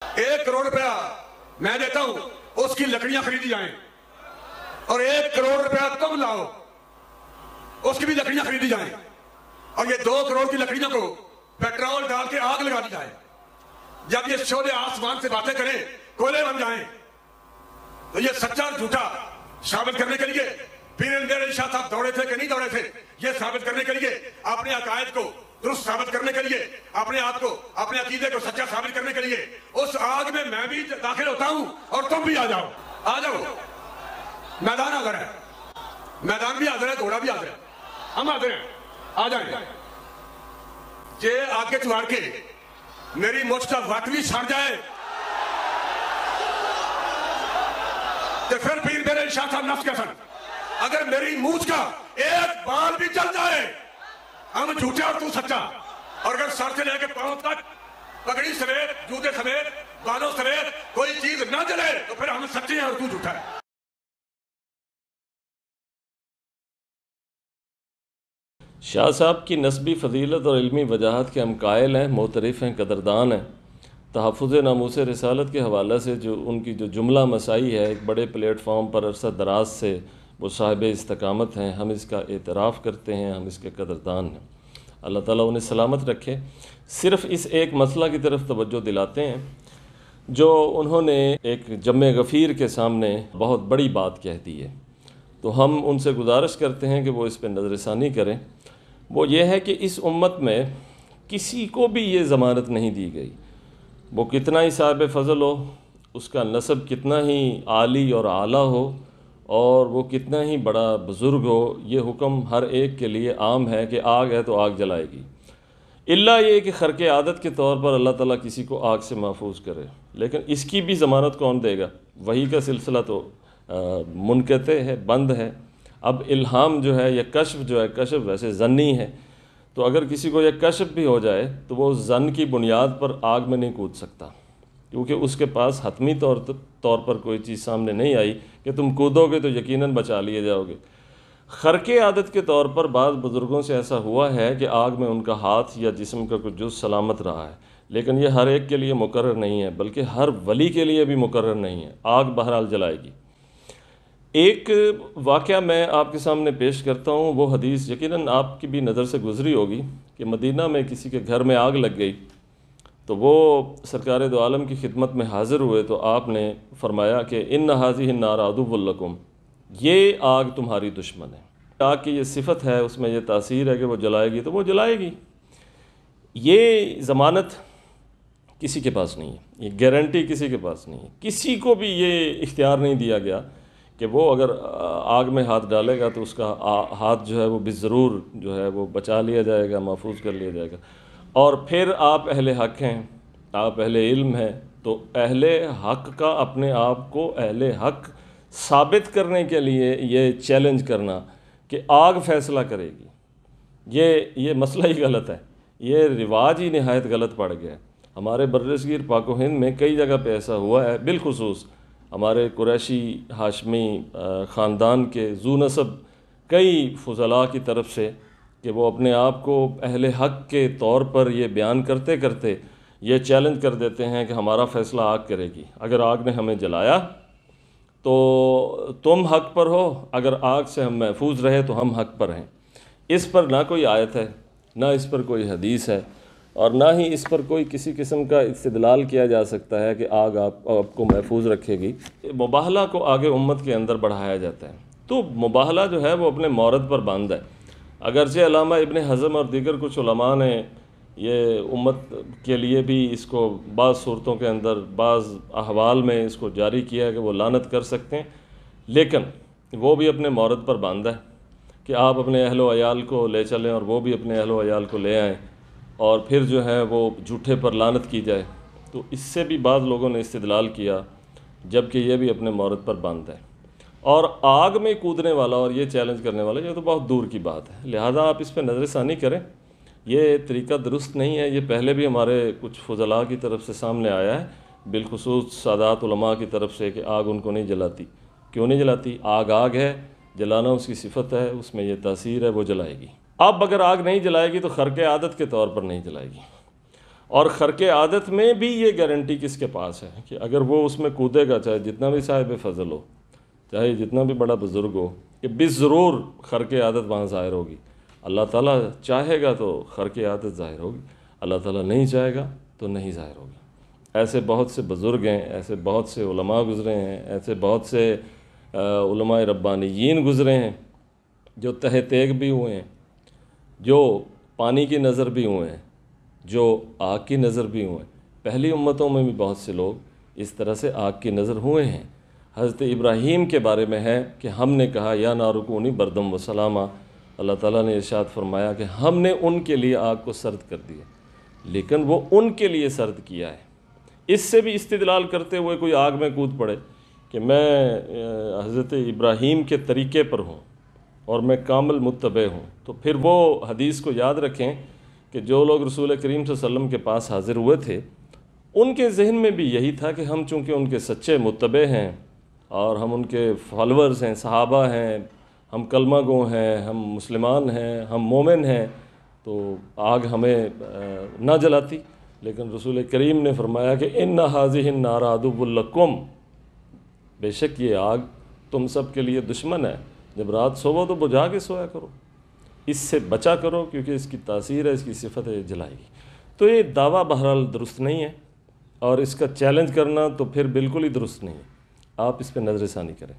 1 करोड़ रुपया मैं देता हूं, उसकी लकड़ियां खरीदी जाएं, और 1 करोड़ रुपया तुम लाओ, उसकी भी लकड़ियां खरीदी जाएं, और ये 2 करोड़ की लकड़ियों को पेट्रोल डाल के आग लगा दी जाए। जब ये शोले आसमान से बातें करें, कोयले बन जाएं, तो ये सच्चा और झूठा साबित करने के लिए पीर मेरे शाह साहब दौड़े थे कि नहीं दौड़े थे, ये साबित करने के लिए, अपने अकायद को दुरुस्त साबित करने के लिए, अपने आप को, अपने अकीदे को सच्चा साबित करने के लिए उस आग में मैं भी दाखिल होता हूं और तुम भी आ जाओ। आ जाओ, मैदान हाजिर है, मैदान भी हाजिर है, घोड़ा भी हाजिर है, हम हाजिर हैं, आ जाए। जे आगे चुहाड़ के मेरी मुझ का वट भी सड़ जाए तो फिर पीर मेरे शाह साहब नफ्स कैसन, अगर मेरी मूछ का एक बाल भी जल जाए, हम झूठे और तू सच्चा, और अगर सर से लेके पांव तक पगड़ी समेत, जूते समेत, बालों समेत कोई चीज ना जले तो फिर हम सच्चे हैं और तू झूठा है। शाह साहब की नस्बी फ़जीलत और इल्मी वजाहत के हम कायल हैं, मोतरिफ़ हैं, कदरदान हैं। तहफ़्फ़ुज़ नामूस रिसालत के हवाले से जो उनकी जो जुमला मसाई है, एक बड़े प्लेटफॉर्म पर अरसा दराज से वो साहिब इस्तकामत हैं, हम इसका एतराफ़ करते हैं, हम इसके कदरदान हैं। अल्लाह ताला उन्हें सलामत रखे। सिर्फ़ इस एक मसला की तरफ तवज्जो दिलाते हैं जो उन्होंने एक जम्मे गफ़ीर के सामने बहुत बड़ी बात कह दी है, तो हम उनसे गुजारिश करते हैं कि वो इस पर नज़रसानी करें। वो ये है कि इस उम्मत में किसी को भी ये ज़मानत नहीं दी गई, वो कितना ही साहिब फ़ज़ल हो, उसका नसब कितना ही आली और आला हो, और वो कितना ही बड़ा बुज़ुर्ग हो, ये हुक्म हर एक के लिए आम है कि आग है तो आग जलाएगी। इल्ला ये कि खर्के आदत के तौर पर अल्लाह ताला किसी को आग से महफूज करे, लेकिन इसकी भी ज़मानत कौन देगा? वही का सिलसिला तो मुनक़ते है, बंद है। अब इल्हाम जो है या कश्फ जो है, कश्फ वैसे ज़न्नी है, तो अगर किसी को यह कश्फ भी हो जाए तो वो ज़न की बुनियाद पर आग में नहीं कूद सकता, क्योंकि उसके पास हतमी तौर पर कोई चीज़ सामने नहीं आई कि तुम कूदोगे तो यकीनन बचा लिए जाओगे। खर्के आदत के तौर पर बाज़ बुज़ुर्गों से ऐसा हुआ है कि आग में उनका हाथ या जिस्म का कुछ जुज़ सलामत रहा है, लेकिन ये हर एक के लिए मुकर्रर नहीं है, बल्कि हर वली के लिए भी मुकर्रर नहीं है। आग बहरहाल जलाएगी। एक वाक़या मैं आपके सामने पेश करता हूँ। वो हदीस यकीनन आपकी भी नज़र से गुज़री होगी कि मदीना में किसी के घर में आग लग गई, तो वो सरकार दो आलम की खिदमत में हाज़िर हुए, तो आपने फरमाया कि इन्न हाज़िहि नार अदुव्वुल लकुम, ये आग तुम्हारी दुश्मन है। आग की ये सिफत है, उसमें ये तासीर है कि वो जलाएगी तो वो जलाएगी। ये ज़मानत किसी के पास नहीं है, ये गारंटी किसी के पास नहीं है। किसी को भी ये इख्तियार नहीं दिया गया कि वो अगर आग में हाथ डालेगा तो उसका हाथ जो है वो भी ज़रूर जो है वो बचा लिया जाएगा, महफूज कर लिया जाएगा। और फिर आप अहले हक़ हैं, आप अहले इल्म हैं, तो अहले हक़ का अपने आप को अहले हक़ साबित करने के लिए ये चैलेंज करना कि आग फ़ैसला करेगी, ये मसला ही गलत है, ये रिवाज ही नहायत गलत पड़ गया है। हमारे बर्रसगीर पाक व हिंद में कई जगह पे ऐसा हुआ है, बिलखुसूस हमारे कुरैशी हाशमी ख़ानदान के ज़ू नसब कई फ़ुज़ला की तरफ से कि वो अपने आप को अहले हक़ के तौर पर ये बयान करते करते ये चैलेंज कर देते हैं कि हमारा फ़ैसला आग करेगी। अगर आग ने हमें जलाया तो तुम हक़ पर हो, अगर आग से हम महफूज रहे तो हम हक़ पर हैं। इस पर ना कोई आयत है, ना इस पर कोई हदीस है, और ना ही इस पर कोई किसी किस्म का इस्तिदलाल किया जा सकता है कि आग आपको महफूज रखेगी। मुबाहला को आगे उम्मत के अंदर बढ़ाया जाता है, तो मुबाहला जो है वो अपने मौरद पर बंद है। अगरचे अल्लामा इब्न हज़म और दीगर कुछ उलमा ने ये उम्मत के लिए भी इसको बाज़ सूरतों के अंदर, बाज़ अहवाल में इसको जारी किया है कि वो लानत कर सकते हैं, लेकिन वो भी अपने मौरद पर बंद है कि आप अपने अहलो अयाल को ले चलें और वो भी अपने अहलो अयाल को ले आएँ, और फिर जो है वो झूठे पर लानत की जाए। तो इससे भी बाज़ लोगों ने इस्तिदलाल किया, जबकि ये भी अपने मौरद पर बंद है। और आग में कूदने वाला और ये चैलेंज करने वाला ये तो बहुत दूर की बात है, लिहाजा आप इस पर नज़रसानी करें। ये तरीका दुरुस्त नहीं है। ये पहले भी हमारे कुछ फ़ुज़ला की तरफ से सामने आया है, बिलखुसूस सादात उलमा की तरफ से, कि आग उनको नहीं जलाती। क्यों नहीं जलाती? आग आग है, जलाना उसकी सिफत है, उसमें ये तासीर है, वो जलाएगी। अब अगर आग नहीं जलाएगी तो खर्के आदत के तौर पर नहीं जलाएगी। اور خرق عادت میں بھی یہ گارنٹی کس کے پاس ہے کہ اگر وہ اس میں کودے گا، چاہے جتنا بھی صاحب فضل ہو، چاہے جتنا بھی بڑا بزرگ ہو، کہ بضرور خرق عادت وہاں ظاہر ہوگی۔ اللہ تعالیٰ چاہے گا تو خرق عادت ظاہر ہوگی، اللہ تعالیٰ نہیں چاہے گا تو نہیں ظاہر ہوگی۔ ایسے بہت سے بزرگ ہیں، ایسے بہت سے علماء گزرے ہیں، ایسے بہت سے علماء ربانیین گزرے ہیں جو تہ تیغ بھی ہوئے ہیں، جو پانی کی نظر بھی ہوئے ہیں، جو آگ کی نظر بھی ہوئے ہیں۔ پہلی امتوں میں بھی بہت سے لوگ اس طرح سے آگ کی نظر ہوئے ہیں۔ حضرت ابراہیم کے بارے میں ہے کہ ہم نے کہا یا نارکونی بردم و سلامہ، اللہ تعالیٰ نے ارشاد فرمایا کہ ہم نے ان کے لیے آگ کو سرد کر دیا، لیکن وہ ان کے لیے سرد کیا ہے۔ اس سے بھی استدلال کرتے ہوئے کوئی آگ میں کود پڑے کہ میں حضرت ابراہیم کے طریقے پر ہوں اور میں کامل متبع ہوں، تو پھر وہ حدیث کو یاد رکھیں کہ جو لوگ رسول کریم صلی اللہ علیہ وسلم کے پاس حاضر ہوئے تھے ان کے ذہن میں بھی یہی تھا کہ ہم چونکہ ان کے سچے متبع ہیں اور ہم ان کے فالورز ہیں، صحابہ ہیں، ہم کلمہ گو ہیں، ہم مسلمان ہیں، ہم مومن ہیں، تو آگ ہمیں نہ جلاتی۔ لیکن رسول کریم نے فرمایا کہ ان ھذہ النار عدو لکم، بے شک یہ آگ تم سب کے لیے دشمن ہے، جب رات سوو تو بجھا کے سویا کرو، اس سے بچا کرو کیونکہ اس کی تاثیر ہے، اس کی صفت ہے، جلائے گی۔ تو یہ دعویٰ بہرحال درست نہیں ہے، اور اس کا چیلنج کرنا تو پھر بالکل ہی درست نہیں ہے۔ آپ اس پہ نظر ثانی کریں۔